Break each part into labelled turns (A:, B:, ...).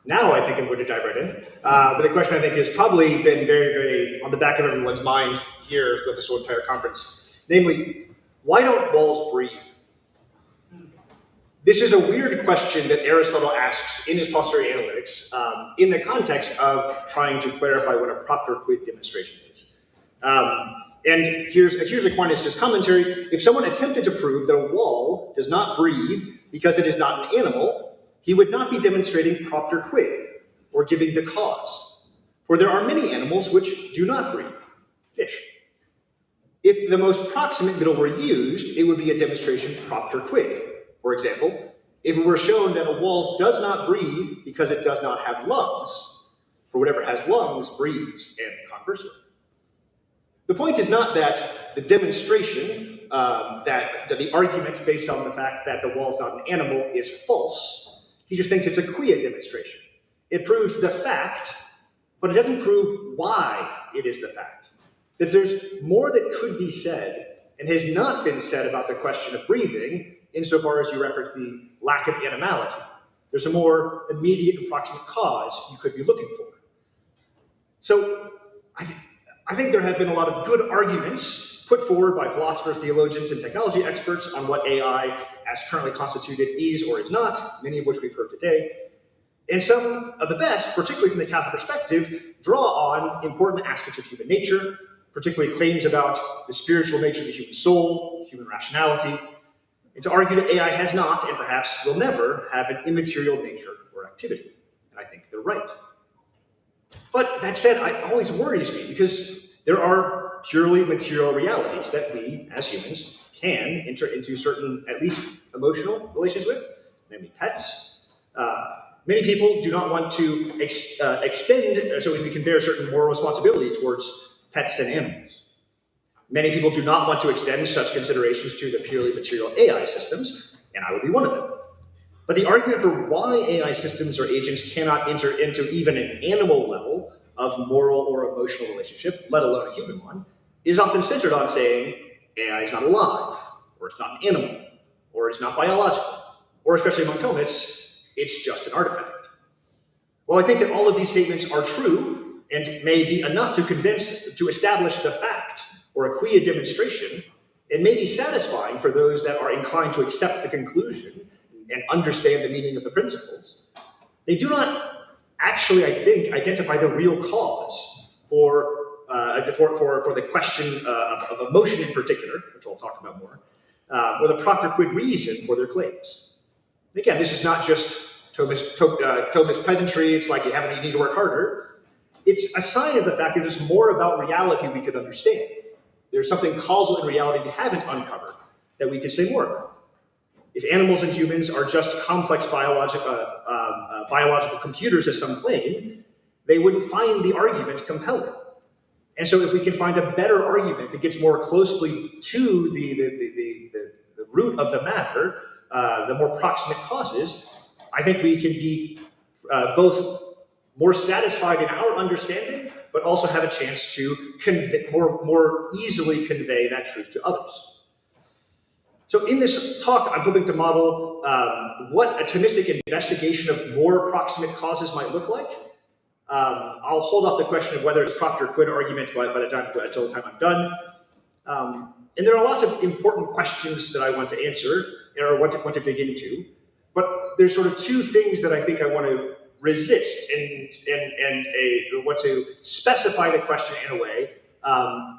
A: Now I think I'm going to dive right in. But the question I think has probably been very, very on the back of everyone's mind here throughout this whole entire conference. Namely, why don't walls breathe? This is a weird question that Aristotle asks in his Posterity Analytics in the context of trying to clarify what a propter quid demonstration is. And here's Aquinas' commentary. If someone attempted to prove that a wall does not breathe because it is not an animal, he would not be demonstrating propter quid, or giving the cause. For there are many animals which do not breathe. Fish. If the most proximate middle were used, it would be a demonstration propter quid. For example, if it were shown that a wall does not breathe because it does not have lungs, for whatever has lungs breathes, and conversely. The point is not that the demonstration, that the argument based on the fact that the wall is not an animal is false. He just thinks it's a quia demonstration. It proves the fact, but it doesn't prove why it is the fact. That there's more that could be said and has not been said about the question of breathing, insofar as you reference the lack of animality. There's a more immediate and proximate cause you could be looking for. So I think there have been a lot of good arguments put forward by philosophers, theologians, and technology experts on what AI, as currently constituted, is or is not, many of which we've heard today. And some of the best, particularly from the Catholic perspective, draw on important aspects of human nature, particularly claims about the spiritual nature of the human soul, human rationality, and to argue that AI has not, and perhaps will never, have an immaterial nature or activity. And I think they're right. But that said, it always worries me, because there are purely material realities that we, as humans, can enter into certain, at least emotional relations with, namely pets. Many people do not want to extend, so we can bear certain moral responsibility towards pets and animals. Many people do not want to extend such considerations to the purely material AI systems, and I would be one of them. But the argument for why AI systems or agents cannot enter into even an animal level of moral or emotional relationship, let alone a human one, is often centered on saying AI is not alive, or it's not an animal, or it's not biological, or especially among Thomists, it's just an artifact. Well, I think that all of these statements are true and may be enough to establish the fact or a quia demonstration, and may be satisfying for those that are inclined to accept the conclusion and understand the meaning of the principles. They do not actually, I think, identify the real cause for the question of emotion in particular, which I'll talk about more, or the propter quid reason for their claims. And again, this is not just Thomist pedantry. It's like you need to work harder. It's a sign of the fact that there's more about reality we could understand. There's something causal in reality we haven't uncovered that we could say more about. If animals and humans are just complex biological computers, as some claim, they wouldn't find the argument compelling. And so if we can find a better argument that gets more closely to the root of the matter, the more proximate causes, I think we can be both more satisfied in our understanding, but also have a chance to more easily convey that truth to others. So in this talk, I'm hoping to model what a Thomistic investigation of more proximate causes might look like. I'll hold off the question of whether it's propter quid argument until the time I'm done. And there are lots of important questions that I want to answer or want to dig into. But there's sort of two things that I think I want to resist and want to specify the question in a way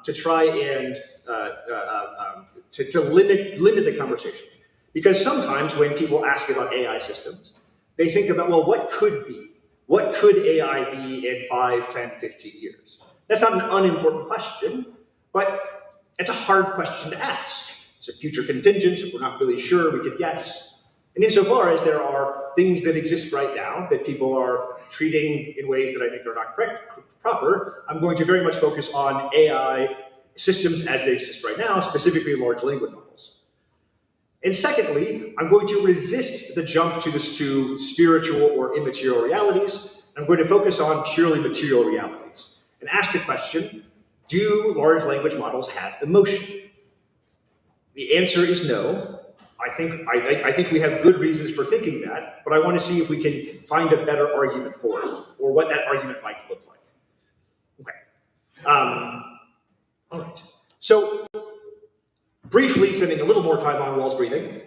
A: to try and to limit the conversation. Because sometimes when people ask about AI systems, they think about, well, what could be? What could AI be in 5, 10, 15 years? That's not an unimportant question, but it's a hard question to ask. It's a future contingent. We're not really sure. We could guess. And insofar as there are things that exist right now that people are treating in ways that I think are not proper, I'm going to very much focus on AI systems as they exist right now, specifically large language models. And secondly, I'm going to resist the jump to spiritual or immaterial realities. I'm going to focus on purely material realities and ask the question, do large language models have emotion? The answer is no. I think we have good reasons for thinking that, but I want to see if we can find a better argument for it, or what that argument might look like. Okay. All right. So, briefly, spending a little more time on Wall's breathing,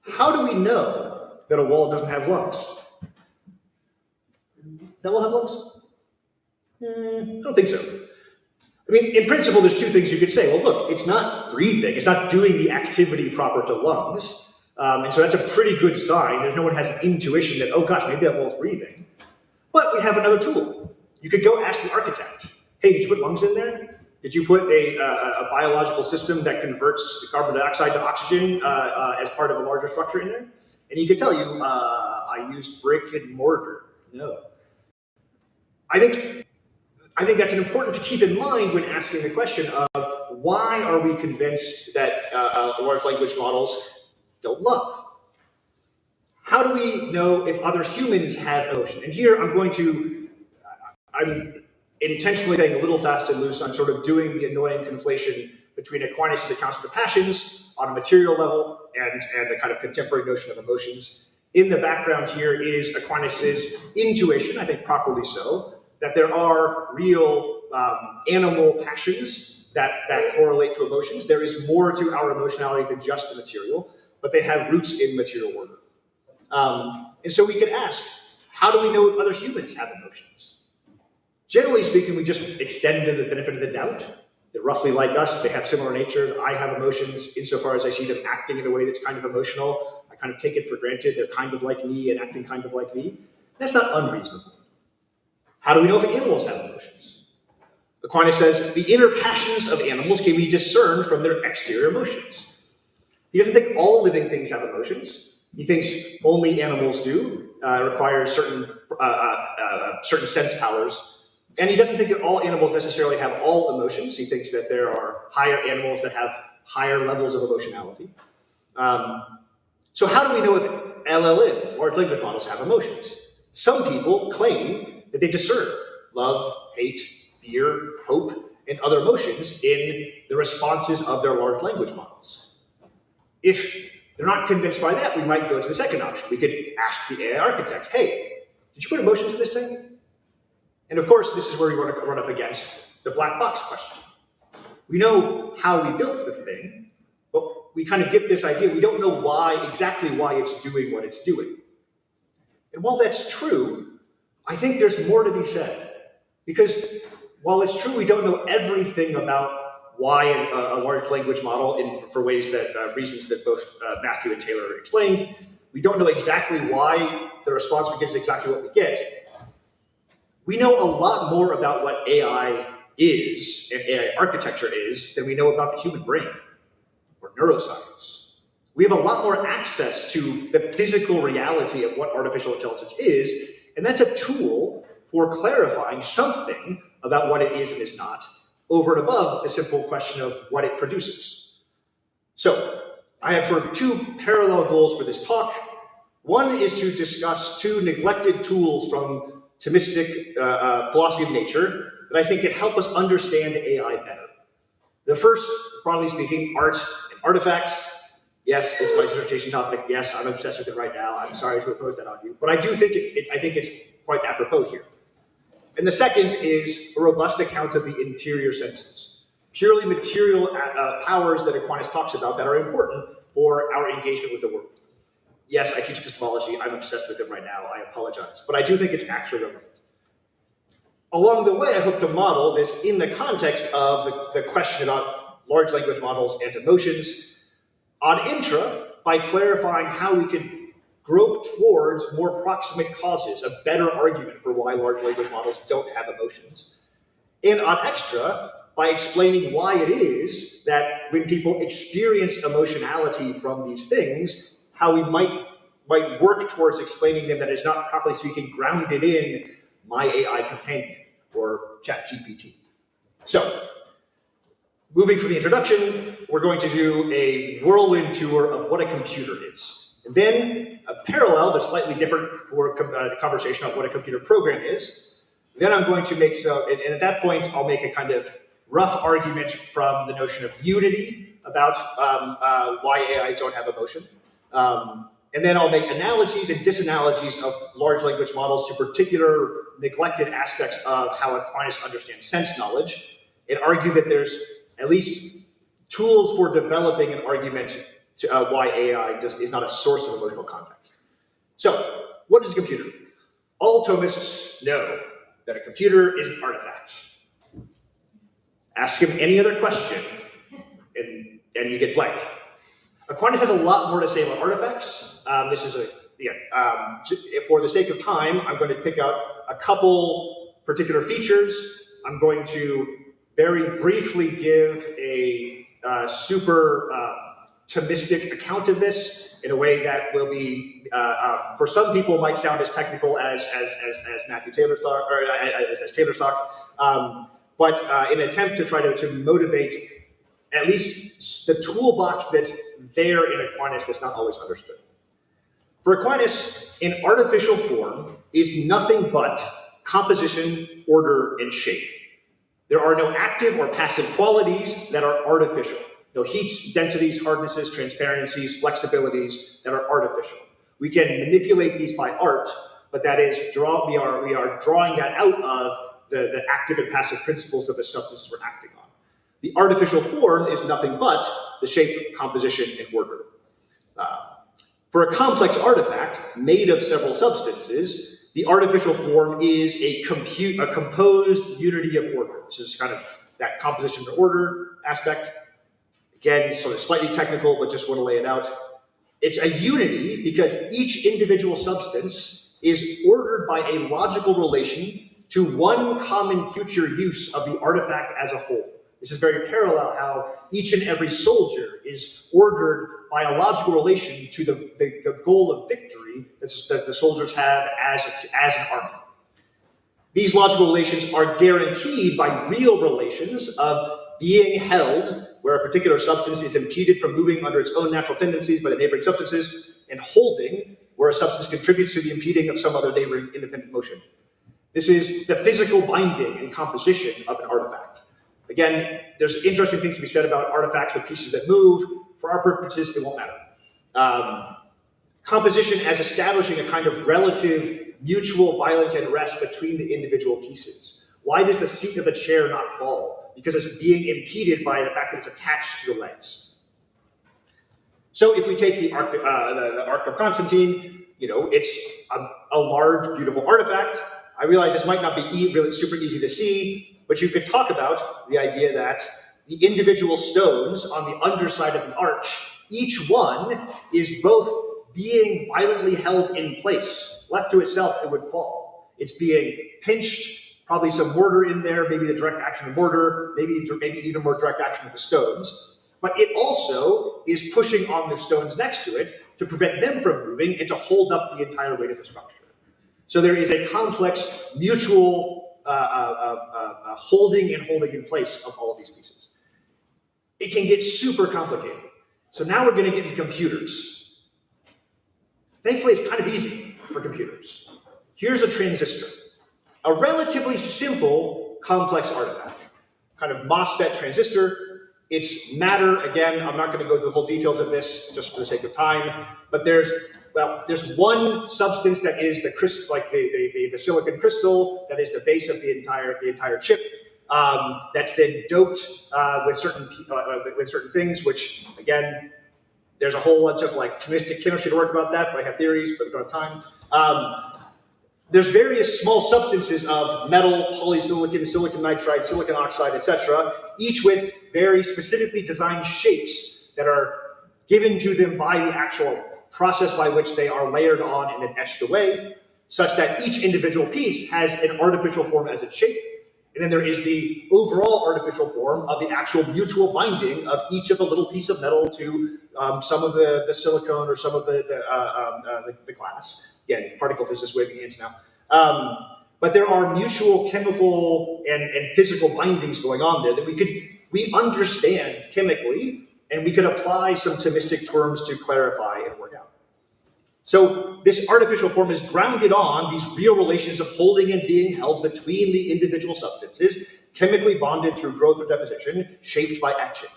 A: how do we know that a wall doesn't have lungs? Does that wall have lungs? I don't think so. I mean, in principle, there's two things you could say. Well, look, it's not breathing. It's not doing the activity proper to lungs. And so that's a pretty good sign. No one has an intuition that, oh gosh, maybe that wall's breathing. But we have another tool. You could go ask the architect, hey, did you put lungs in there? Did you put a biological system that converts carbon dioxide to oxygen as part of a larger structure in there? And he could tell you, I used brick and mortar. No. I think that's important to keep in mind when asking the question of why are we convinced that large language models don't love? How do we know if other humans have emotion? And here I'm intentionally getting a little fast and loose. I'm sort of doing the annoying conflation between Aquinas' accounts of the passions on a material level and a kind of contemporary notion of emotions. In the background here is Aquinas' intuition, I think properly so, that there are real animal passions that correlate to emotions. There is more to our emotionality than just the material, but they have roots in material order. And so we could ask, how do we know if other humans have emotions? Generally speaking, we just extend the benefit of the doubt. They're roughly like us, they have similar nature. I have emotions insofar as I see them acting in a way that's kind of emotional. I kind of take it for granted. They're kind of like me and acting kind of like me. That's not unreasonable. How do we know if animals have emotions? Aquinas says the inner passions of animals can be discerned from their exterior emotions. He doesn't think all living things have emotions. He thinks only animals do, requires certain sense powers. And he doesn't think that all animals necessarily have all emotions. He thinks that there are higher animals that have higher levels of emotionality. So how do we know if LLMs, large language models, have emotions? Some people claim that they discern love, hate, fear, hope, and other emotions in the responses of their large language models. If they're not convinced by that, we might go to the second option. We could ask the AI architect, hey, did you put emotions in this thing? And of course, this is where we run up against the black box question. We know how we built the thing, but we kind of get this idea. We don't know exactly why it's doing what it's doing. And while that's true, I think there's more to be said. Because while it's true we don't know everything about why a large language model, for reasons that both Matthew and Taylor explained, we don't know exactly why the response we get is exactly what we get. We know a lot more about what AI is and AI architecture is than we know about the human brain or neuroscience. We have a lot more access to the physical reality of what artificial intelligence is, and that's a tool for clarifying something about what it is and is not, over and above the simple question of what it produces. So, I have sort of two parallel goals for this talk. One is to discuss two neglected tools from Thomistic philosophy of nature that I think can help us understand AI better. The first, broadly speaking, art and artifacts. Yes, it's my dissertation topic. Yes, I'm obsessed with it right now. I'm sorry to impose that on you, but I do think it's quite apropos here. And the second is a robust account of the interior senses, purely material powers that Aquinas talks about that are important for our engagement with the world. Yes, I teach epistemology. I'm obsessed with it right now. I apologize. But I do think it's actually relevant. Along the way, I hope to model this in the context of the question about large language models and emotions ad intra by clarifying how we can grope towards more proximate causes, a better argument for why large language models don't have emotions. And ad extra by explaining why it is that when people experience emotionality from these things, how we might work towards explaining them that it's not, properly speaking, grounded in my AI companion or ChatGPT. So, moving from the introduction, we're going to do a whirlwind tour of what a computer is. And then a parallel, but slightly different for the conversation of what a computer program is. Then I'm going to make and at that point, I'll make a kind of rough argument from the notion of unity about why AIs don't have emotion. And then I'll make analogies and disanalogies of large language models to particular neglected aspects of how Aquinas understands sense knowledge, and argue that there's at least tools for developing an argument to why AI is not a source of emotional context. So, what is a computer? All Thomists know that a computer is an artifact. Ask him any other question, and you get blank. Aquinas has a lot more to say about artifacts. For the sake of time, I'm going to pick out a couple particular features. I'm going to very briefly give a super Thomistic account of this in a way that will be, for some people, might sound as technical as Matthew Taylor's talk, or as Taylor's talk, but in an attempt to try to motivate at least the toolbox that's there in Aquinas that's not always understood. For Aquinas, an artificial form is nothing but composition, order, and shape. There are no active or passive qualities that are artificial. No heats, densities, hardnesses, transparencies, flexibilities that are artificial. We can manipulate these by art, but that is, we are drawing that out of the active and passive principles of the substances we're acting on. The artificial form is nothing but the shape, composition, and order. For a complex artifact made of several substances, the artificial form is a composed unity of order. This is kind of that composition to order aspect. Again, sort of slightly technical, but just want to lay it out. It's a unity because each individual substance is ordered by a logical relation to one common future use of the artifact as a whole. This is very parallel how each and every soldier is ordered by a logical relation to the goal of victory that the soldiers have as an army. These logical relations are guaranteed by real relations of being held, where a particular substance is impeded from moving under its own natural tendencies by the neighboring substances, and holding, where a substance contributes to the impeding of some other neighboring independent motion. This is the physical binding and composition of an artifact. Again, there's interesting things to be said about artifacts with pieces that move. For our purposes, it won't matter. Composition as establishing a kind of relative mutual violent unrest between the individual pieces. Why does the seat of the chair not fall? Because it's being impeded by the fact that it's attached to the legs. So if we take the Ark of Constantine, it's a large, beautiful artifact. I realize this might not be really super easy to see, but you could talk about the idea that the individual stones on the underside of an arch, each one is both being violently held in place. Left to itself, it would fall. It's being pinched, probably some mortar in there, maybe the direct action of mortar, maybe even more direct action of the stones. But it also is pushing on the stones next to it to prevent them from moving and to hold up the entire weight of the structure. So there is a complex mutual holding and holding in place of all of these pieces. It can get super complicated. So now we're going to get into computers. Thankfully, it's kind of easy for computers. Here's a transistor, a relatively simple, complex artifact, kind of MOSFET transistor. It's matter. Again, I'm not going to go through the whole details of this just for the sake of time, but there's one substance that is the crystal, like the silicon crystal, that is the base of the entire chip. That's then doped with certain things, which again, there's a whole bunch of Thomistic chemistry to work about that, but I have theories, but we don't have time. There's various small substances of metal, polysilicon, silicon nitride, silicon oxide, etc., each with very specifically designed shapes that are given to them by the actual process by which they are layered on and then etched away, such that each individual piece has an artificial form as its shape. And then there is the overall artificial form of the actual mutual binding of each of the little piece of metal to some of the silicone or some of the glass. Again, particle physicists waving hands now. But there are mutual chemical and physical bindings going on there that we understand chemically, and we could apply some Thomistic terms to clarify and work out. So this artificial form is grounded on these real relations of holding and being held between the individual substances, chemically bonded through growth or deposition, shaped by etching.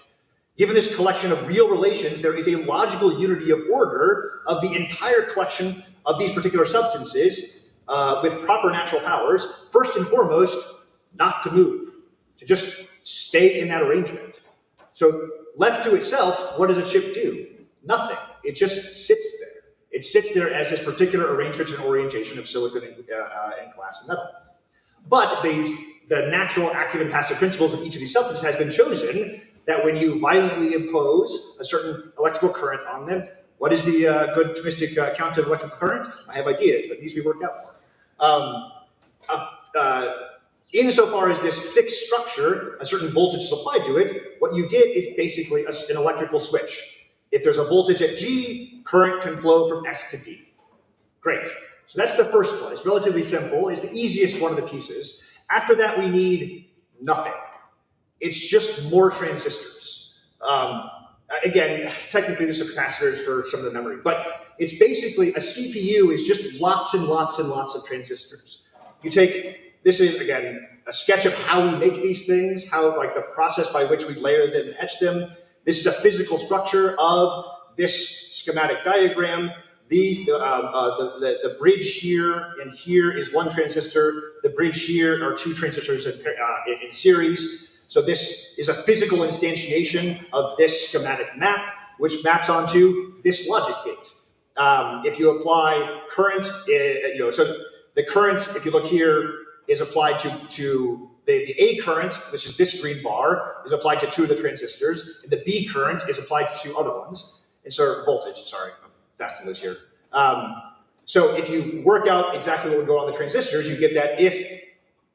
A: Given this collection of real relations, there is a logical unity of order of the entire collection of these particular substances with proper natural powers. First and foremost, not to move, to just stay in that arrangement. So left to itself, what does a chip do? Nothing. It just sits there. It sits there as this particular arrangement and orientation of silicon and glass and metal. But the natural active and passive principles of each of these substances has been chosen that when you violently impose a certain electrical current on them, what is the good Thomistic count of electrical current? I have ideas, but it needs to be worked out more. Insofar as this fixed structure, a certain voltage is applied to it, what you get is basically an electrical switch. If there's a voltage at G, current can flow from S to D. Great. So that's the first one. It's relatively simple. It's the easiest one of the pieces. After that, we need nothing. It's just more transistors. Again, technically, this is capacitors for some of the memory, but it's basically a CPU is just lots and lots and lots of transistors. You take, this is, again, a sketch of how we make these things, how, like, the process by which we layer them and etch them. This is a physical structure of this schematic diagram. The bridge here and here is one transistor. The bridge here are two transistors in series. So this is a physical instantiation of this schematic map, which maps onto this logic gate. If you apply current, so the current, if you look here, is applied to the A current, which is this green bar, is applied to two of the transistors, and the B current is applied to two other ones. And so voltage, sorry, I'm fasting this here. So if you work out exactly what would go on the transistors, you get that if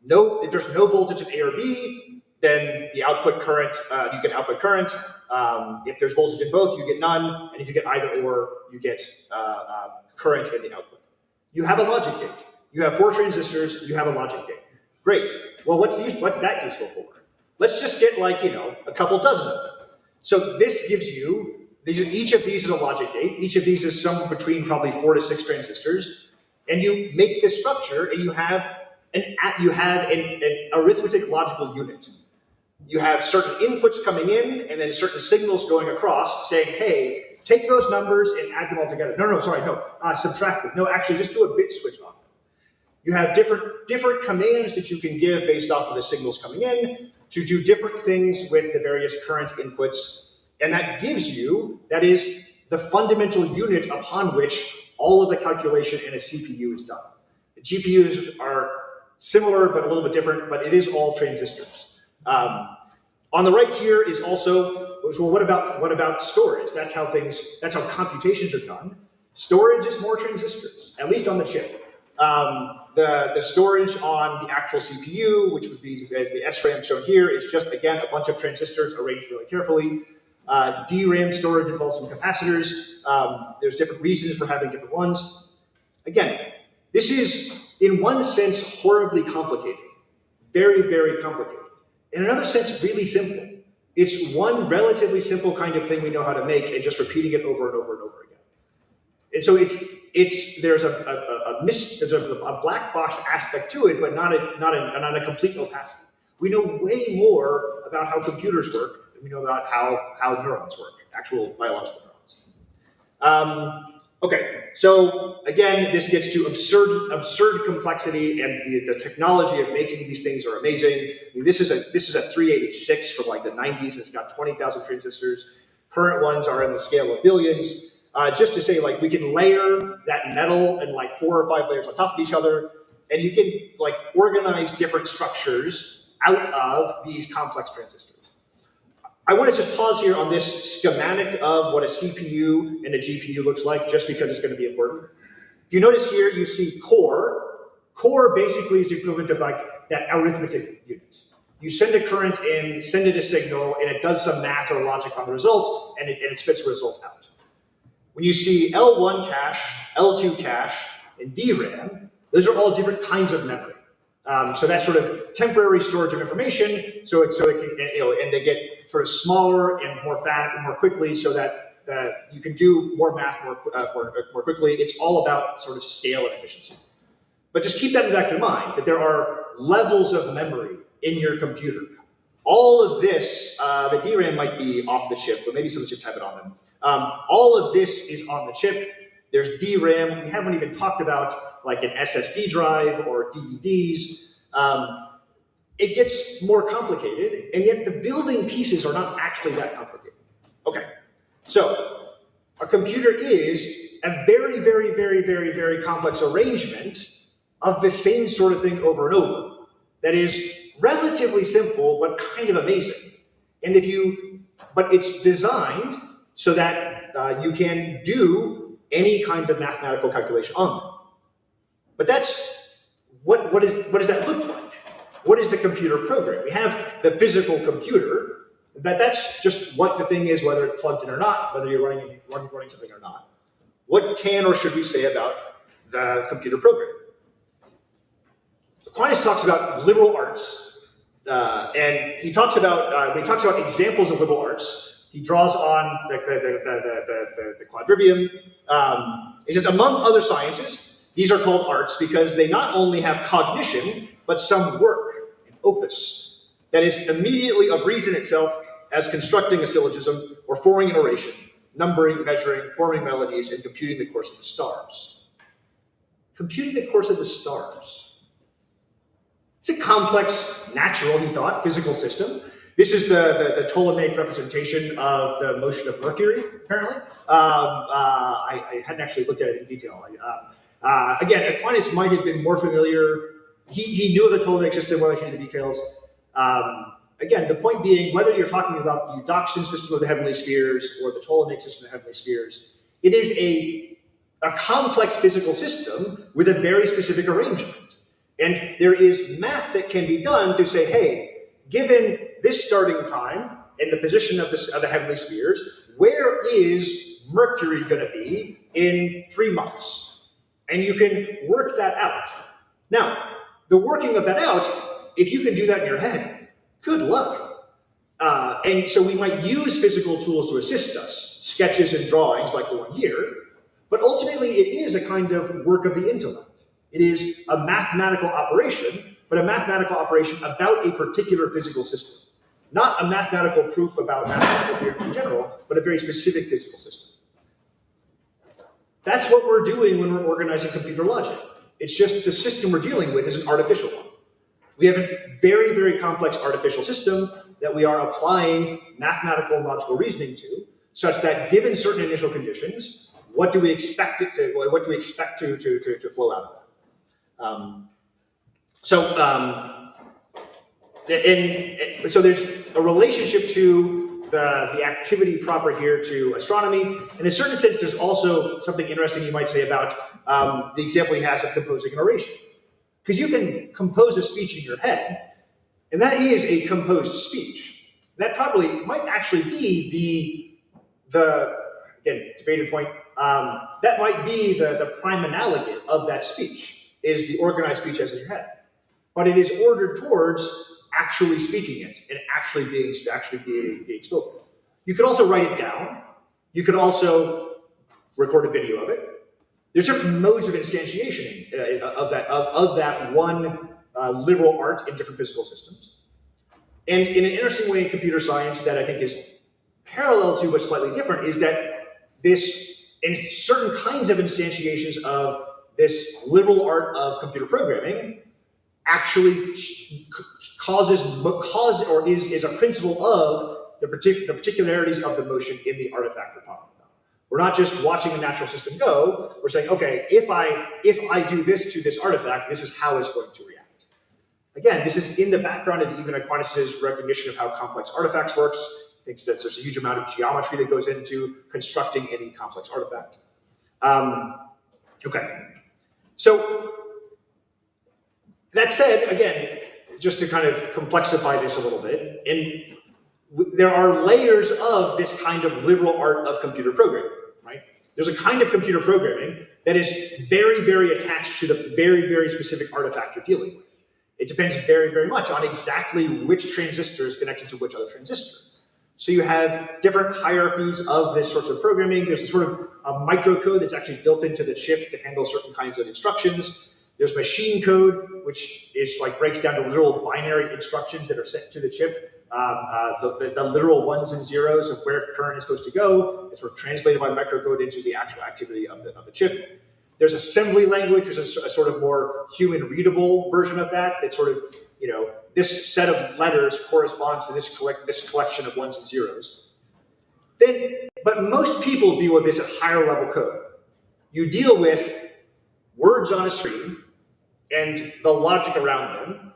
A: there's no voltage in A or B, then the output current, you get output current. If there's voltage in both, you get none. And if you get either or, you get current in the output. You have a logic gate. You have 4 transistors, you have a logic gate. Great. Well, what's that useful for? Let's just get a couple dozen of them. So this gives you, each of these is a logic gate. Each of these is somewhere between probably 4 to 6 transistors. And you make this structure and you have an arithmetic logical unit. You have certain inputs coming in and then certain signals going across saying, hey, take those numbers and add them all together. No, subtract them. No, actually just do a bit switch on them. You have different commands that you can give based off of the signals coming in to do different things with the various current inputs. And that is the fundamental unit upon which all of the calculation in a CPU is done. The GPUs are similar, but a little bit different, but it is all transistors. On the right here is also, well, what about storage? That's how computations are done. Storage is more transistors, at least on the chip. The storage on the actual CPU, which would be as the SRAM shown here, is just, again, a bunch of transistors arranged really carefully. DRAM storage involves some capacitors. There's different reasons for having different ones. Again, this is, in one sense, horribly complicated. Very, very complicated. In another sense, really simple. It's one relatively simple kind of thing we know how to make and just repeating it over and over and over again. And so there's a black box aspect to it, but not a complete opacity. We know way more about how computers work than we know about how neurons work, actual biological neurons. Okay, so again, this gets to absurd complexity, and the technology of making these things are amazing. I mean, this is a 386 from like the 90s. It's got 20,000 transistors. Current ones are in the scale of billions. Just to say, like, we can layer that metal and like 4 or 5 layers on top of each other, and you can like organize different structures out of these complex transistors. I want to just pause here on this schematic of what a CPU and a GPU looks like, just because it's going to be important. If you notice here, you see core. Core basically is the equivalent of like that arithmetic unit. You send a current in, send it a signal, and it does some math or logic on the results, and it spits the results out. When you see L1 cache, L2 cache, and DRAM, those are all different kinds of memory. So that's sort of temporary storage of information. So it can, and they get sort of smaller and more quickly, so that you can do more math more quickly. It's all about sort of scale and efficiency. But just keep that in the back of your mind, that there are levels of memory in your computer. all of this, the DRAM might be off the chip, but maybe some of the chips have it on them. All of this is on the chip. There's DRAM. We haven't even talked about like an SSD drive or DVDs. It gets more complicated, and yet the building pieces are not actually that complicated. Okay, so a computer is a very, very, very, very, very complex arrangement of the same sort of thing over and over. That is relatively simple, but kind of amazing. And but it's designed so that you can do any kind of mathematical calculation on them. But that's, what does that look like? What is the computer program? We have the physical computer, but that's just what the thing is, whether it's plugged in or not, whether you're running something or not. What can or should we say about the computer program? Aquinas talks about liberal arts, and he talks about when he talks about examples of liberal arts, he draws on the quadrivium. He says, among other sciences, these are called arts because they not only have cognition, but some work, an opus, that is immediately of reason itself, as constructing a syllogism or forming an oration, numbering, measuring, forming melodies, and computing the course of the stars. Computing the course of the stars. It's a complex, natural, he thought, physical system. This is the Ptolemaic representation of the motion of Mercury, apparently. I hadn't actually looked at it in detail. Again, Aquinas might have been more familiar. He knew of the Ptolemaic system, whether he knew the details. Again, the point being, whether you're talking about the Eudoxian system of the heavenly spheres or the Ptolemaic system of the heavenly spheres, it is a complex physical system with a very specific arrangement. And there is math that can be done to say, hey, given this starting time and the position of the heavenly spheres, where is Mercury going to be in 3 months? And you can work that out. Now, the working of that out, if you can do that in your head, good luck. And so we might use physical tools to assist us, sketches and drawings like the one here, but ultimately it is a kind of work of the intellect. It is a mathematical operation, but a mathematical operation about a particular physical system. Not a mathematical proof about mathematical theory in general, but a very specific physical system. That's what we're doing when we're organizing computer logic. It's just the system we're dealing with is an artificial one. We have a very, very complex artificial system that we are applying mathematical and logical reasoning to, such that given certain initial conditions, what do we expect to flow out of that? So there's a relationship to the activity proper here to astronomy. In a certain sense, there's also something interesting you might say about the example he has of composing an oration. Because you can compose a speech in your head, and that is a composed speech. That probably might actually be the again, debated point, that might be the prime analogous of that speech, is the organized speech as in your head. But it is ordered towards actually speaking it and actually being spoken. You could also write it down. You could also record a video of it. There's different modes of instantiation of that one liberal art in different physical systems. And in an interesting way in computer science that I think is parallel to but slightly different is that this, in certain kinds of instantiations of this liberal art of computer programming, actually is a principle of the particularities of the motion in the artifact we're talking about. We're not just watching a natural system go. We're saying, okay, if I do this to this artifact, this is how it's going to react. Again, this is in the background of even Aquinas' recognition of how complex artifacts works. He thinks that there's a huge amount of geometry that goes into constructing any complex artifact. Okay, so that said, again, just to kind of complexify this a little bit, there are layers of this kind of liberal art of computer programming, right? There's a kind of computer programming that is very, very attached to the very, very specific artifact you're dealing with. It depends very, very much on exactly which transistor is connected to which other transistor. So you have different hierarchies of this sorts of programming. There's a sort of a microcode that's actually built into the chip to handle certain kinds of instructions. There's machine code, which is like breaks down to literal binary instructions that are sent to the chip the literal ones and zeros of where current is supposed to go. It's sort of translated by microcode into the actual activity of the chip. There's assembly language, which is a sort of more human readable version of that. That sort of, this set of letters corresponds to this collection of ones and zeros. But most people deal with this at higher level code. You deal with words on a screen and the logic around them,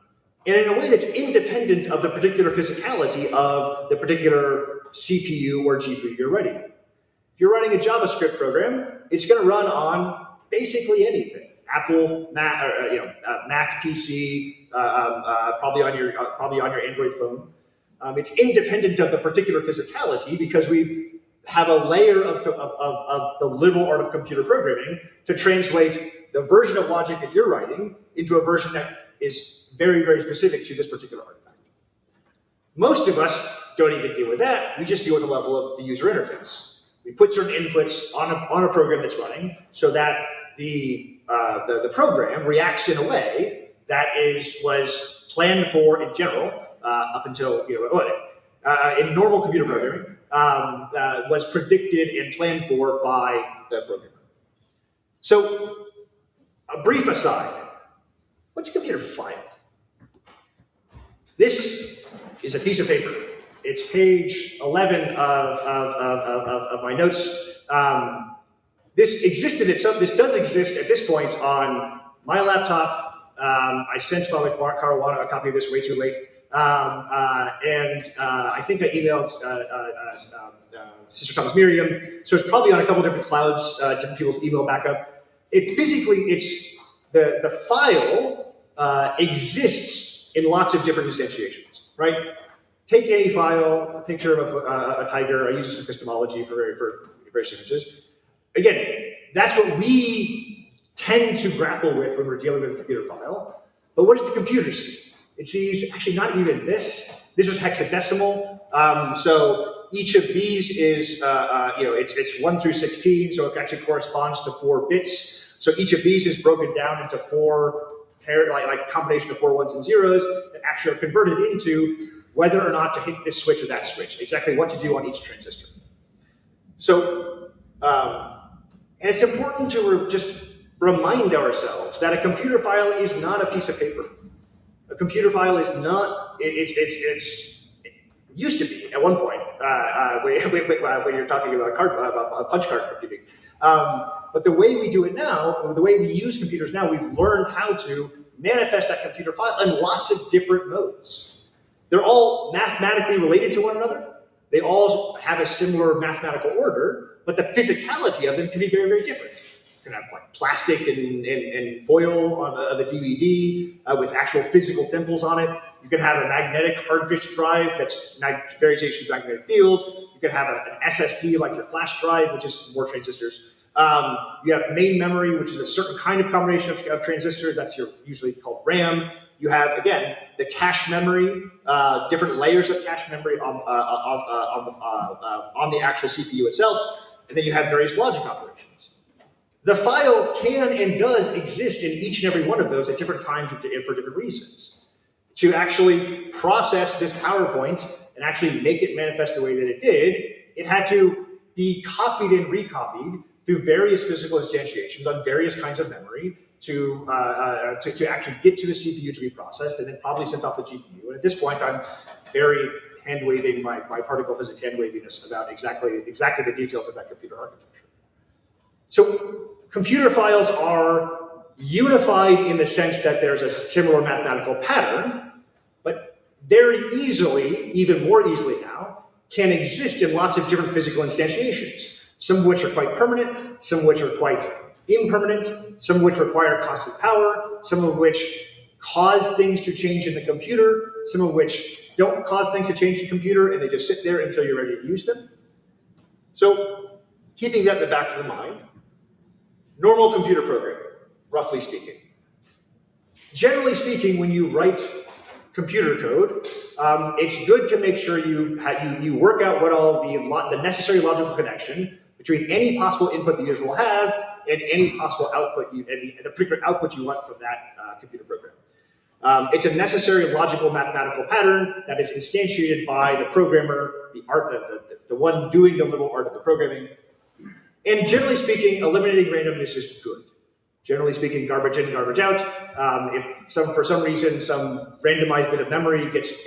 A: and in a way that's independent of the particular physicality of the particular CPU or GPU you're writing. If you're writing a JavaScript program, it's going to run on basically anything. Apple, Mac, PC, probably on your Android phone. It's independent of the particular physicality because we have a layer of the liberal art of computer programming to translate the version of logic that you're writing into a version that is very, very specific to this particular artifact. Most of us don't even deal with that. We just deal with the level of the user interface. We put certain inputs on a program that's running so that the program reacts in a way that was planned for in general up until in normal computer programming was predicted and planned for by the programmer. So, a brief aside. What's a computer file? This is a piece of paper. It's page 11 of my notes. This does exist at this point on my laptop. I sent Father Caruana a copy of this way too late. I think I emailed Sister Thomas Miriam, so it's probably on a couple different clouds, different people's email backup. The file exists in lots of different instantiations, right? Take any file, a picture of a tiger. I use this in epistemology for various images. Again, that's what we tend to grapple with when we're dealing with a computer file. But what does the computer see? It sees actually not even this. This is hexadecimal. So each of these is, it's 1 through 16, so it actually corresponds to 4 bits. So each of these is broken down into 4 like a combination of 4 ones and zeros that actually are converted into whether or not to hit this switch or that switch, exactly what to do on each transistor. So, and it's important to just remind ourselves that a computer file is not a piece of paper. A computer file is not, it used to be at one point, when you're talking about punch card computing. But the way we do it now, the way we use computers now, we've learned how to manifest that computer file in lots of different modes. They're all mathematically related to one another. They all have a similar mathematical order, but the physicality of them can be very, very different. You can have like plastic and foil on the DVD with actual physical dimples on it. You can have a magnetic hard disk drive that's variations of magnetic field. You can have an SSD like your flash drive, which is more transistors. You have main memory, which is a certain kind of combination of transistors. That's usually called RAM. You have, again, the cache memory, different layers of cache memory on the actual CPU itself. And then you have various logic operations. The file can and does exist in each and every one of those at different times and for different reasons. To actually process this PowerPoint and actually make it manifest the way that it did, it had to be copied and recopied through various physical instantiations on various kinds of memory to actually get to the CPU to be processed and then probably sent off the GPU. And at this point, I'm very hand-waving my particle physics hand-waviness about exactly the details of that computer architecture. So computer files are unified in the sense that there's a similar mathematical pattern, but very easily, even more easily now, can exist in lots of different physical instantiations, some of which are quite permanent, some of which are quite impermanent, some of which require constant power, some of which cause things to change in the computer, some of which don't cause things to change in the computer, and they just sit there until you're ready to use them. So, keeping that in the back of the mind, normal computer programming, roughly speaking. Generally speaking, when you write computer code, it's good to make sure you work out what all the necessary logical connection between any possible input the user will have and any possible output and the particular output you want from that computer program. It's a necessary logical mathematical pattern that is instantiated by the programmer, the one doing the little art of the programming. And generally speaking, eliminating randomness is good. Generally speaking, garbage in, garbage out. If for some reason some randomized bit of memory gets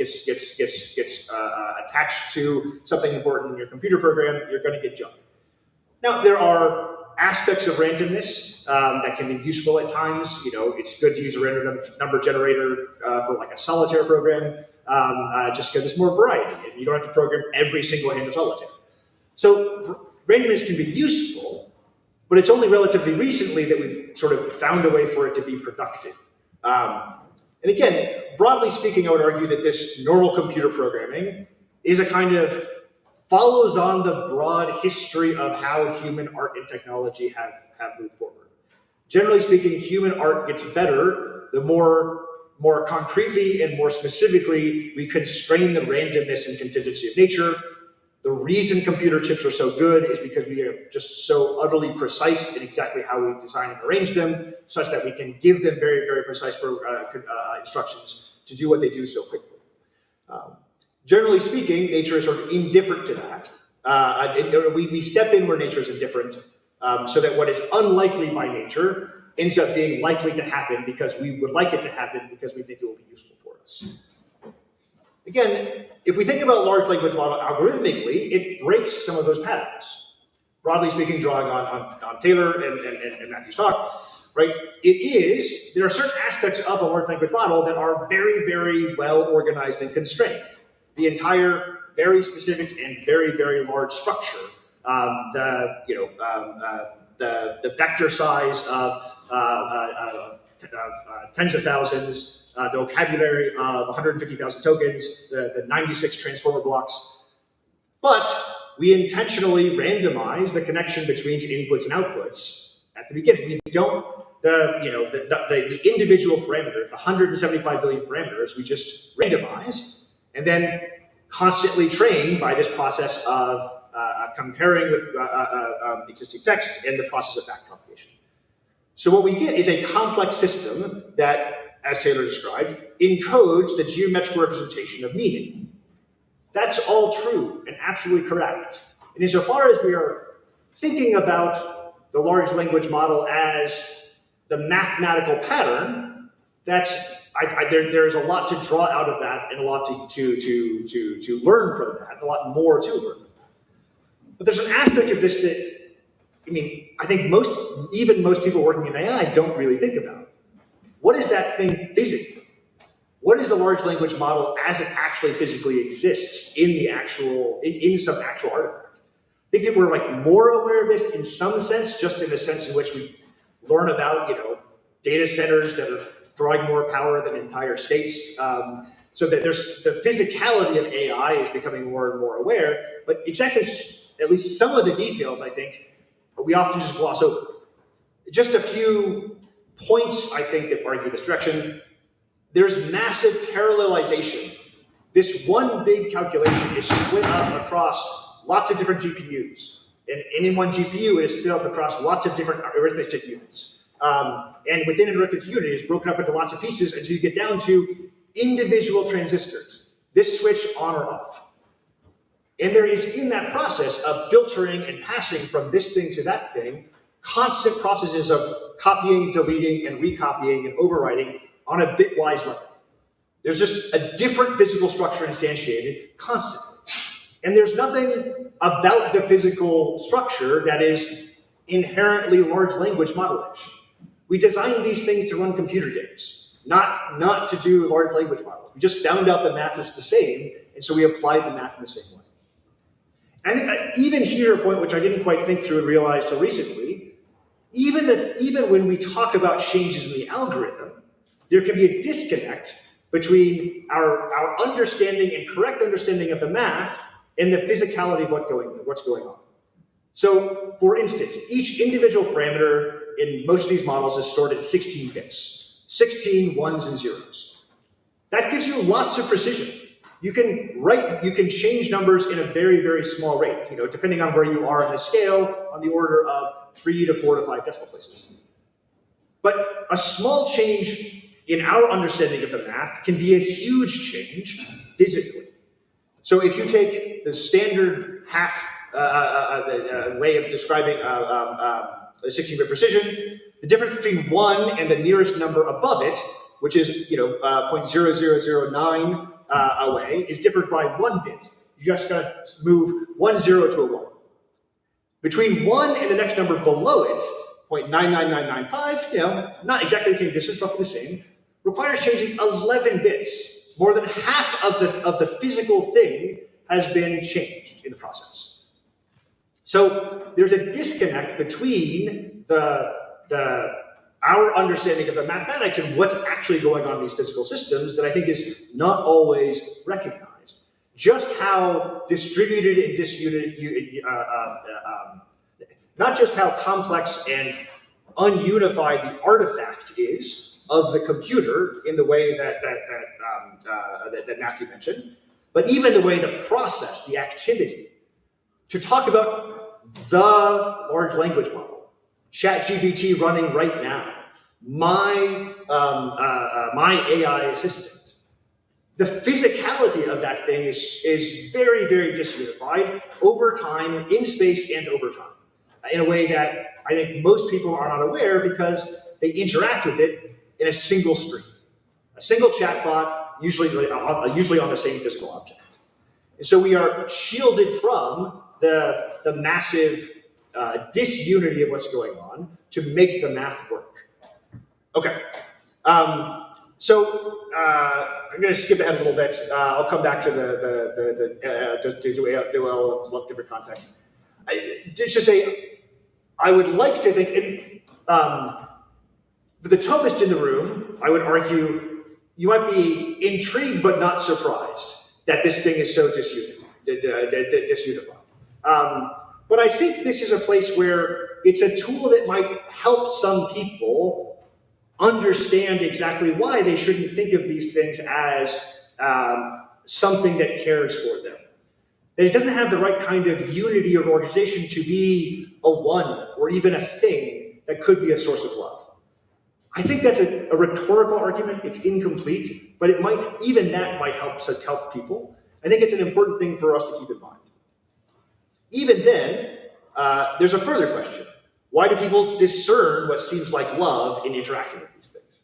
A: attached to something important in your computer program, you're going to get junk. Now, there are aspects of randomness that can be useful at times. You know, it's good to use a random number generator for like a solitaire program, just because it's more variety, and you don't have to program every single hand of solitaire. So randomness can be useful, but it's only relatively recently that we've sort of found a way for it to be productive. And again, broadly speaking, I would argue that this normal computer programming is a kind of follows on the broad history of how human art and technology have moved forward. Generally speaking, human art gets better the more concretely and more specifically we constrain the randomness and contingency of nature. The reason computer chips are so good is because we are just so utterly precise in exactly how we design and arrange them, such that we can give them very, very precise instructions to do what they do so quickly. Generally speaking, nature is sort of indifferent to that. We step in where nature is indifferent, so that what is unlikely by nature ends up being likely to happen because we would like it to happen because we think it will be useful for us. Again, if we think about large language model algorithmically, it breaks some of those patterns. Broadly speaking, drawing on Taylor and Matthew's talk, right? There are certain aspects of a large language model that are very, very well organized and constrained. The entire very specific and very, very large structure, the vector size of tens of thousands, the vocabulary of 150,000 tokens, the 96 transformer blocks. But we intentionally randomize the connection between inputs and outputs at the beginning. We don't, the individual parameters, the 175 billion parameters, we just randomize and then constantly train by this process of comparing with existing text and the process of backpropagation. So what we get is a complex system that, as Taylor described, encodes the geometrical representation of meaning. That's all true and absolutely correct. And insofar as we are thinking about the large language model as the mathematical pattern, there's a lot to draw out of that and a lot to learn from that, and a lot more to learn. But there's an aspect of this that, I think even most people working in AI don't really think about. What is that thing physically? What is the large language model as it actually physically exists in some actual artifact? I think that we're more aware of this in some sense, just in the sense in which we learn about data centers that are drawing more power than entire states. So that there's the physicality of AI is becoming more and more aware, but exactly at least some of the details, I think, we often just gloss over. Just a few points, I think, that argue this direction. There's massive parallelization. This one big calculation is split up across lots of different GPUs. And in one GPU, it is split up across lots of different arithmetic units. And within an arithmetic unit, it is broken up into lots of pieces until you get down to individual transistors. This switch on or off. And there is, in that process of filtering and passing from this thing to that thing, constant processes of copying, deleting, and recopying and overwriting on a bitwise level. There's just a different physical structure instantiated constantly. And there's nothing about the physical structure that is inherently large language model-ish. We designed these things to run computer games, not to do large language models. We just found out the math was the same, and so we applied the math in the same way. And I think even here, a point which I didn't quite think through and realize till recently, even when we talk about changes in the algorithm, there can be a disconnect between our understanding and correct understanding of the math and the physicality of what's going on. So, for instance, each individual parameter in most of these models is stored in 16 bits, 16 ones and zeros. That gives you lots of precision. You can change numbers in a very, very small rate, depending on where you are in the scale, on the order of 3 to 4 to 5 decimal places. But a small change in our understanding of the math can be a huge change physically. So if you take the standard half way of describing 16-bit precision, the difference between 1 and the nearest number above it, which is 0.0009 away, is differed by 1 bit. You just got to move 1 0 to a 1. Between 1 and the next number below it, 0.99995, not exactly the same distance, roughly the same, requires changing 11 bits. More than half of the physical thing has been changed in the process. So there's a disconnect between our understanding of the mathematics and what's actually going on in these physical systems that I think is not always recognized. Just how distributed and not just how complex and ununified the artifact is of the computer in the way that Matthew mentioned, but even the way the process, the activity. To talk about the large language model, ChatGPT running right now, my AI assistant, the physicality of that thing is very, very disunified over time, in space and over time, in a way that I think most people are not aware because they interact with it in a single stream, a single chatbot, usually on the same physical object. And so we are shielded from the massive disunity of what's going on to make the math work. Okay, so I'm going to skip ahead a little bit. I'll come back to do a different context. Just to say, I would like to think, for the Thomist in the room, I would argue you might be intrigued but not surprised that this thing is so disunified. But I think this is a place where it's a tool that might help some people understand exactly why they shouldn't think of these things as something that cares for them. That it doesn't have the right kind of unity of organization to be a one or even a thing that could be a source of love. I think that's a rhetorical argument. It's incomplete, but even that might help people. I think it's an important thing for us to keep in mind. Even then, there's a further question. Why do people discern what seems like love in interacting with these things?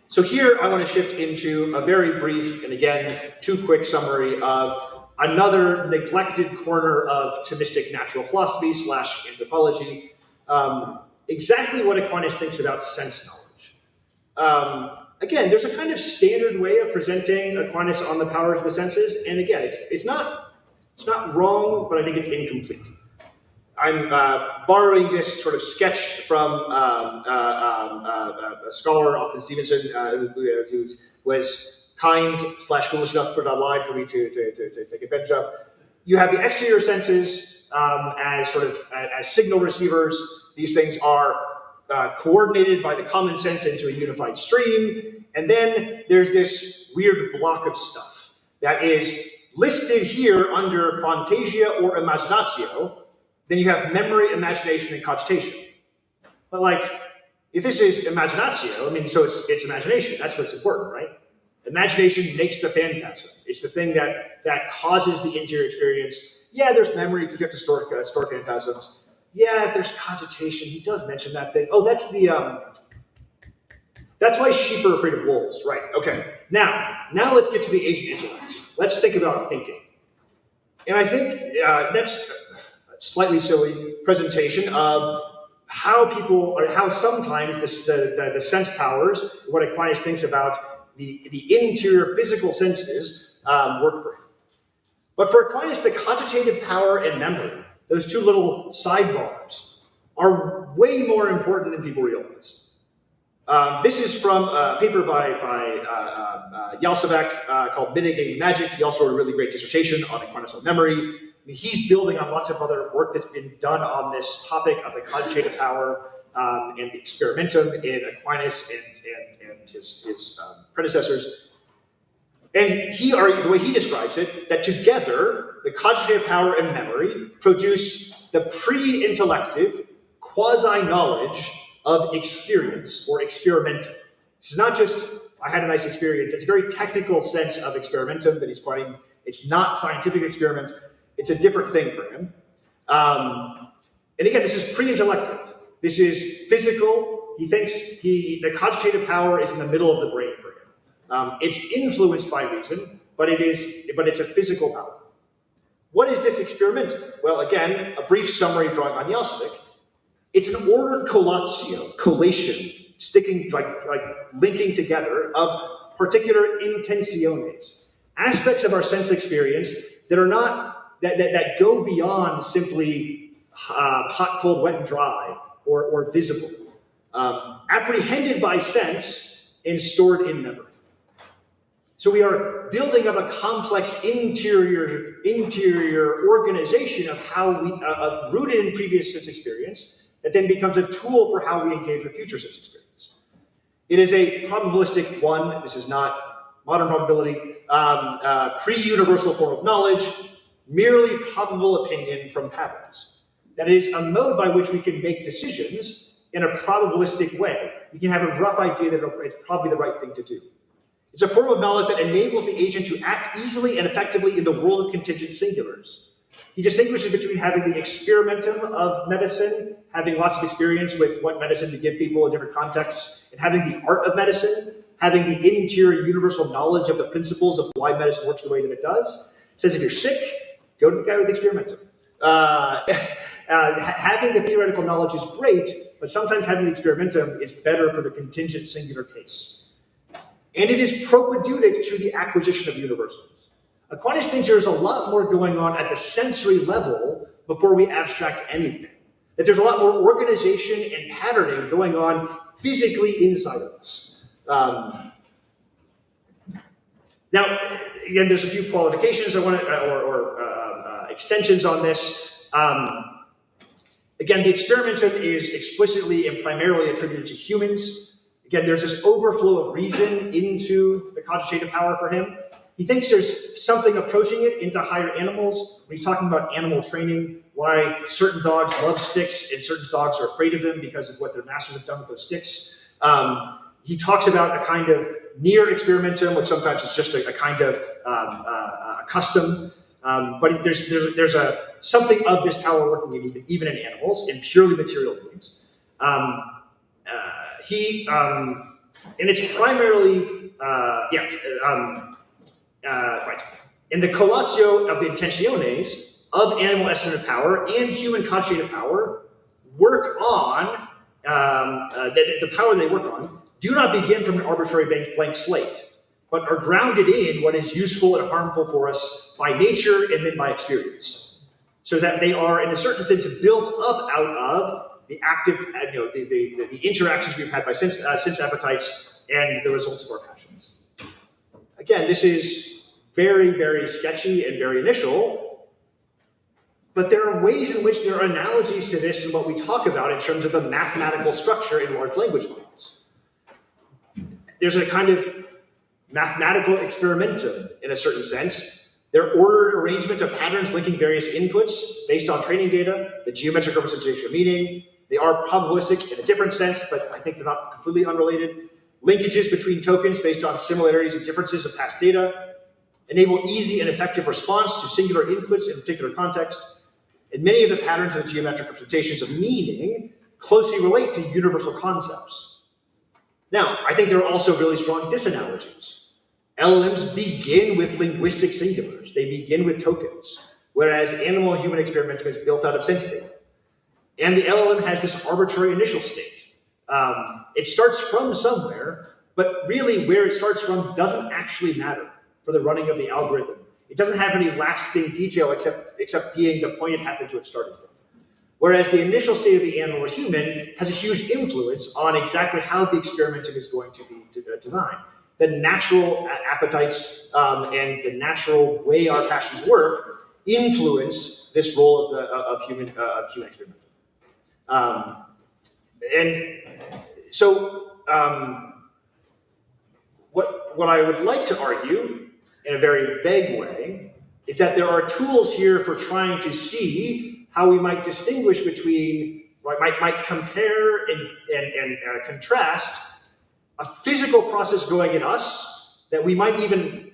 A: So here I want to shift into a very brief, and again, too quick summary of another neglected corner of Thomistic natural philosophy / anthropology, exactly what Aquinas thinks about sense knowledge. Again, there's a kind of standard way of presenting Aquinas on the powers of the senses, and again, it's not wrong, but I think it's incomplete. I'm borrowing this sort of sketch from a scholar, Austin Stevenson, who was kind / foolish enough to put it online for me to take advantage of. You have the exterior senses as signal receivers. These things are coordinated by the common sense into a unified stream. And then there's this weird block of stuff that is listed here under fantasia or imaginatio. Then you have memory, imagination, and cogitation. But if this is imaginatio, so it's imagination. That's what's important, right? Imagination makes the phantasm. It's the thing that causes the interior experience. Yeah, there's memory because you have to store phantasms. Yeah, there's cogitation. He does mention that thing. Oh, that's why sheep are afraid of wolves, right? Okay. Now let's get to the agent intellect. Let's think about thinking. And I think that's a slightly silly presentation of how sometimes the sense powers, what Aquinas thinks about the interior physical senses work for him. But for Aquinas, the cogitative power and memory, those two little sidebars, are way more important than people realize. This is from a paper by Yalcevec called Mitigating Magic. He also wrote a really great dissertation on Aquinas on memory. He's building on lots of other work that's been done on this topic of the cogitative power and the experimentum in Aquinas and his predecessors. And the way he describes it, that together, the cogitative power and memory produce the pre-intellective, quasi-knowledge of experience or experimentum. This is not just, I had a nice experience. It's a very technical sense of experimentum that he's quoting. It's not scientific experiment. It's a different thing for him. And again, this is pre-intellective. This is physical. He thinks the cogitative power is in the middle of the brain for him. It's influenced by reason, but it's a physical power. What is this experimentum? Well, again, a brief summary drawing on Yeltsin. It's an ordered collation, sticking, like linking together of particular intenciones, aspects of our sense experience that are not, that go beyond simply hot, cold, wet, and dry, or visible, apprehended by sense and stored in memory. So we are building up a complex interior organization of how we, rooted in previous sense experience, that then becomes a tool for how we engage with future sense experience. It is a probabilistic one. This is not modern probability, pre-universal form of knowledge, merely probable opinion from patterns. That is a mode by which we can make decisions in a probabilistic way. We can have a rough idea that it's probably the right thing to do. It's a form of knowledge that enables the agent to act easily and effectively in the world of contingent singulars. He distinguishes between having the experimentum of medicine, having lots of experience with what medicine to give people in different contexts, and having the art of medicine, having the interior universal knowledge of the principles of why medicine works the way that it does. It says if you're sick, go to the guy with the experimentum. Having the theoretical knowledge is great, but sometimes having the experimentum is better for the contingent singular case. And it is propedeutic to the acquisition of universals. Aquinas thinks there's a lot more going on at the sensory level before we abstract anything. That there's a lot more organization and patterning going on physically inside of us. Now, again, there's a few qualifications I want to, or extensions on this. Again, the experimentum is explicitly and primarily attributed to humans. Again, there's this overflow of reason into the cogitative power for him. He thinks there's something approaching it into higher animals. When he's talking about animal training, why certain dogs love sticks and certain dogs are afraid of them because of what their masters have done with those sticks. He talks about a kind of near experimentum, which sometimes is just a kind of custom. But there's something of this power working in even in animals, in purely material beings. And it's primarily, right. In the collatio of the intentiones of animal estimative power and human cogitative power work on, the power they work on do not begin from an arbitrary blank slate, but are grounded in what is useful and harmful for us by nature and then by experience. So that they are, in a certain sense, built up out of the active, the interactions we've had by sense appetites and the results of our passions. Again, this is very, very sketchy and very initial, but there are ways in which there are analogies to this in what we talk about in terms of the mathematical structure in large language models. There's a kind of mathematical experimentum in a certain sense. They're ordered arrangement of patterns linking various inputs based on training data, the geometric representation of meaning. They are probabilistic in a different sense, but I think they're not completely unrelated. Linkages between tokens based on similarities and differences of past data. Enable easy and effective response to singular inputs in a particular context. And many of the patterns of the geometric representations of meaning closely relate to universal concepts. Now, I think there are also really strong disanalogies. LLMs begin with linguistic singulars. They begin with tokens, whereas animal and human experimentum is built out of sense data. And the LLM has this arbitrary initial state. It starts from somewhere, but really where it starts from doesn't actually matter for the running of the algorithm. It doesn't have any lasting detail except being the point it happened to have started from. Whereas the initial state of the animal or human has a huge influence on exactly how the experimentum is going to be designed. The natural appetites and the natural way our passions work influence this role of human experimentum. And so what I would like to argue in a very vague way is that there are tools here for trying to see how we might distinguish between might compare and contrast a physical process going in us that we might even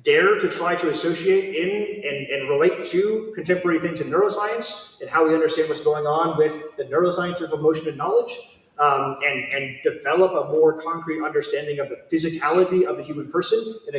A: dare to try to associate in and relate to contemporary things in neuroscience and how we understand what's going on with the neuroscience of emotion and knowledge, and develop a more concrete understanding of the physicality of the human person in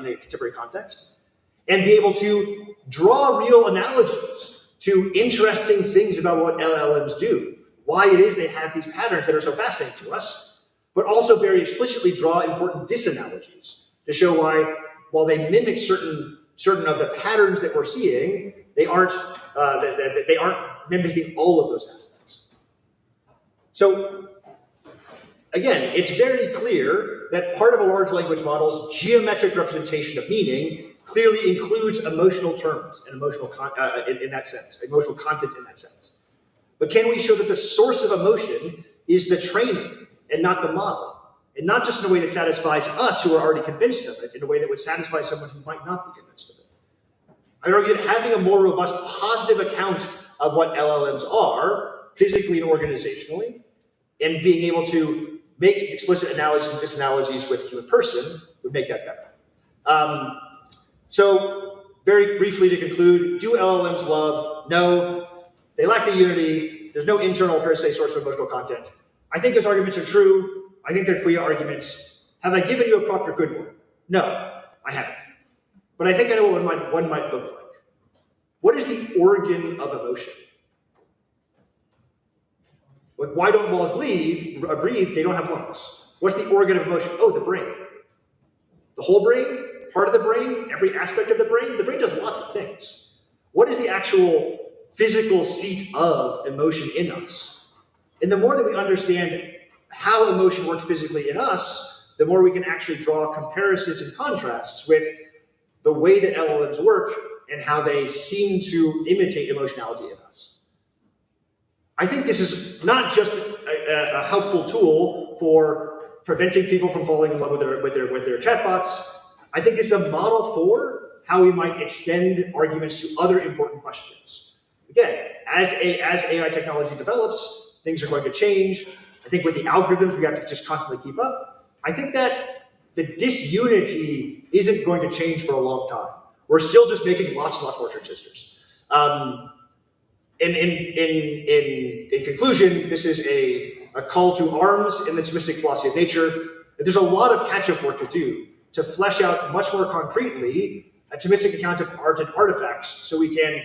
A: a contemporary context, and be able to draw real analogies to interesting things about what LLMs do, why it is they have these patterns that are so fascinating to us, but also very explicitly draw important disanalogies to show why, while they mimic certain of the patterns that we're seeing, they aren't mimicking all of those aspects. So again, it's very clear that part of a large language model's geometric representation of meaning clearly includes emotional terms and emotional in that sense, emotional content in that sense. But can we show that the source of emotion is the training and not the model? And not just in a way that satisfies us who are already convinced of it, in a way that would satisfy someone who might not be convinced of it. I argue that having a more robust positive account of what LLMs are, physically and organizationally, and being able to make explicit analogies and disanalogies with the human person would make that better. So very briefly to conclude, do LLMs love? No. They lack the unity. There's no internal per se source of emotional content. I think those arguments are true. I think they're clear arguments. Have I given you a proper good one? No, I haven't. But I think I know what one might look like. What is the organ of emotion? Like, why don't moths breathe? They don't have lungs. What's the organ of emotion? Oh, the brain. The whole brain? Part of the brain? Every aspect of the brain? The brain does lots of things. What is the actual physical seat of emotion in us? And the more that we understand how emotion works physically in us, the more we can actually draw comparisons and contrasts with the way that LLMs work and how they seem to imitate emotionality in us. I think this is not just a helpful tool for preventing people from falling in love with their chatbots. I think it's a model for how we might extend arguments to other important questions. Again, as AI technology develops, things are going to change. I think with the algorithms, we have to just constantly keep up. I think that the disunity isn't going to change for a long time. We're still just making lots and lots more transistors. In conclusion, this is a call to arms in the Thomistic philosophy of nature. There's a lot of catch-up work to do to flesh out much more concretely a Thomistic account of art and artifacts so we can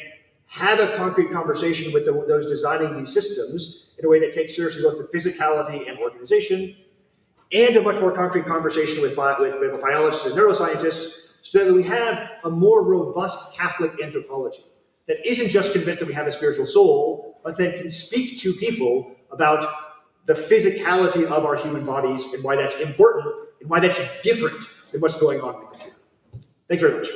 A: have a concrete conversation with those designing these systems in a way that takes seriously both the physicality and organization, and a much more concrete conversation with biologists and neuroscientists, so that we have a more robust Catholic anthropology that isn't just convinced that we have a spiritual soul, but that can speak to people about the physicality of our human bodies and why that's important and why that's different than what's going on in the computer. Thanks very much.